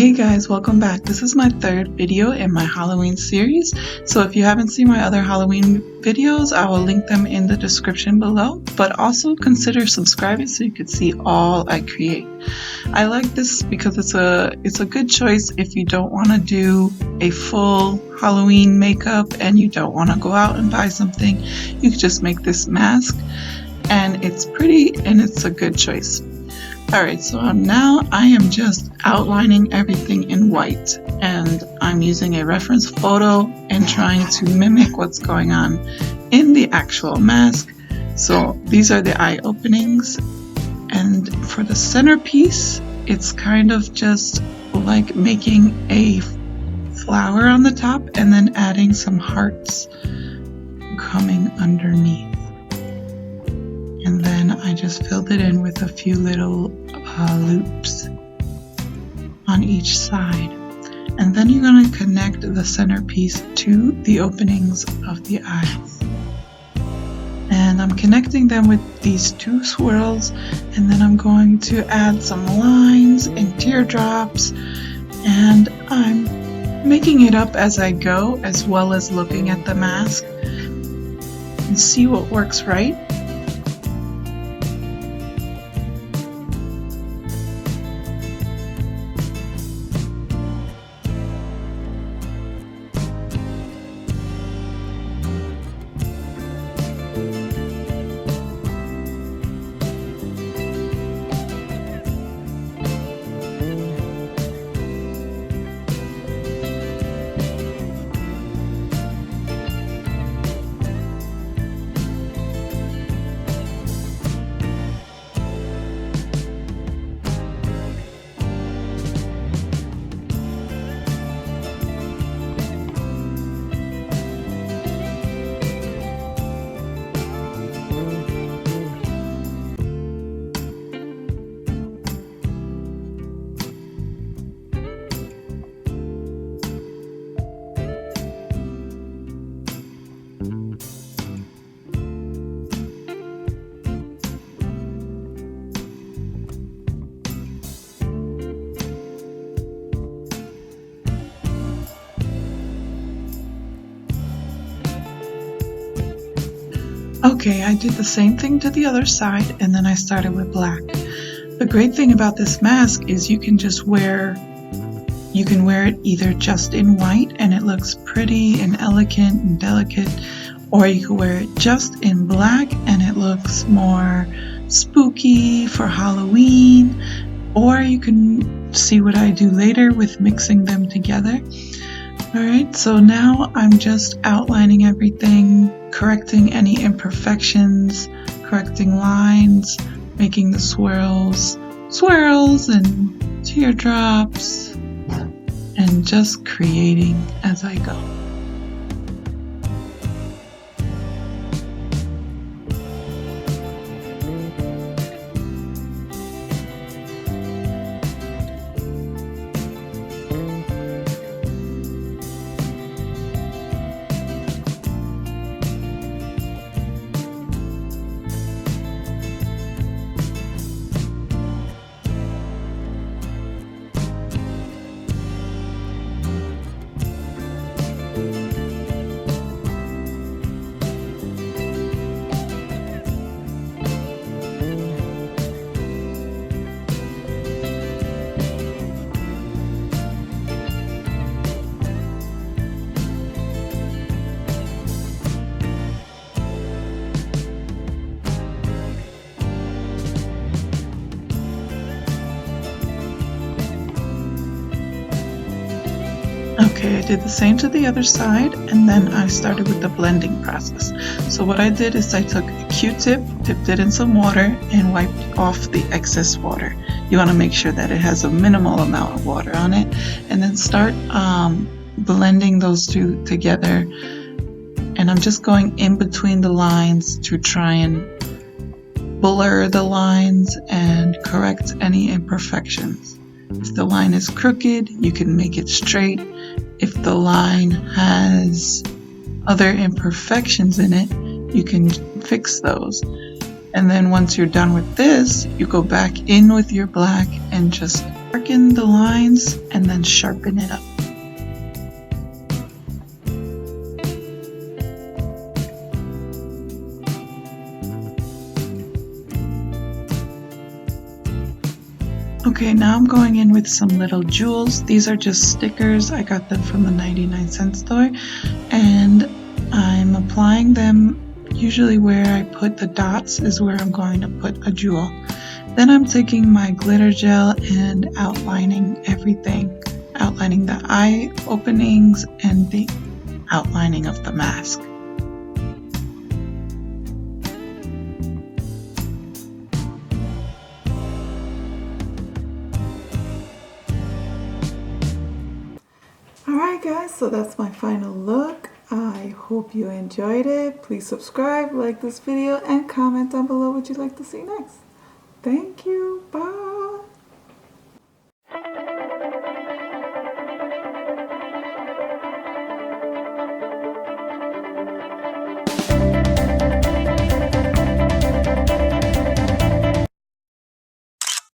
Hey guys, welcome back. This is my third video in my Halloween series. So if you haven't seen my other Halloween videos, I will link them in the description below. But also consider subscribing so you can see all I create. I like this because it's a good choice if you don't want to do a full Halloween makeup and you don't want to go out and buy something. You can just make this mask and it's pretty and it's a good choice. Alright, so now I am just outlining everything in white and I'm using a reference photo and trying to mimic what's going on in the actual mask. So these are the eye openings, and for the centerpiece it's kind of just like making a flower on the top and then adding some hearts coming underneath. And then I just filled it in with a few little loops on each side. And then you're going to connect the centerpiece to the openings of the eyes. And I'm connecting them with these two swirls, and then I'm going to add some lines and teardrops, and I'm making it up as I go, as well as looking at the mask and see what works right. Okay, I did the same thing to the other side, and then I started with black. The great thing about this mask is you can wear it either just in white and it looks pretty and elegant and delicate, or you can wear it just in black and it looks more spooky for Halloween, or you can see what I do later with mixing them together. Alright, so now I'm just outlining everything, correcting any imperfections, correcting lines, making the swirls and teardrops, and just creating as I go. Okay, I did the same to the other side, and then I started with the blending process. So what I did is I took a Q-tip, dipped it in some water, and wiped off the excess water. You want to make sure that it has a minimal amount of water on it, and then start blending those two together. And I'm just going in between the lines to try and blur the lines and correct any imperfections. If the line is crooked, you can make it straight. If the line has other imperfections in it, you can fix those. And then once you're done with this, you go back in with your black and just darken the lines and then sharpen it up. Okay, now I'm going in with some little jewels. These are just stickers. I got them from the 99-cent store, and I'm applying them. Usually where I put the dots is where I'm going to put a jewel. Then I'm taking my glitter gel and outlining everything, outlining the eye openings and the outlining of the mask. Alright guys, so that's my final look. I hope you enjoyed it. Please subscribe, like this video, and comment down below what you'd like to see next. Thank you. Bye.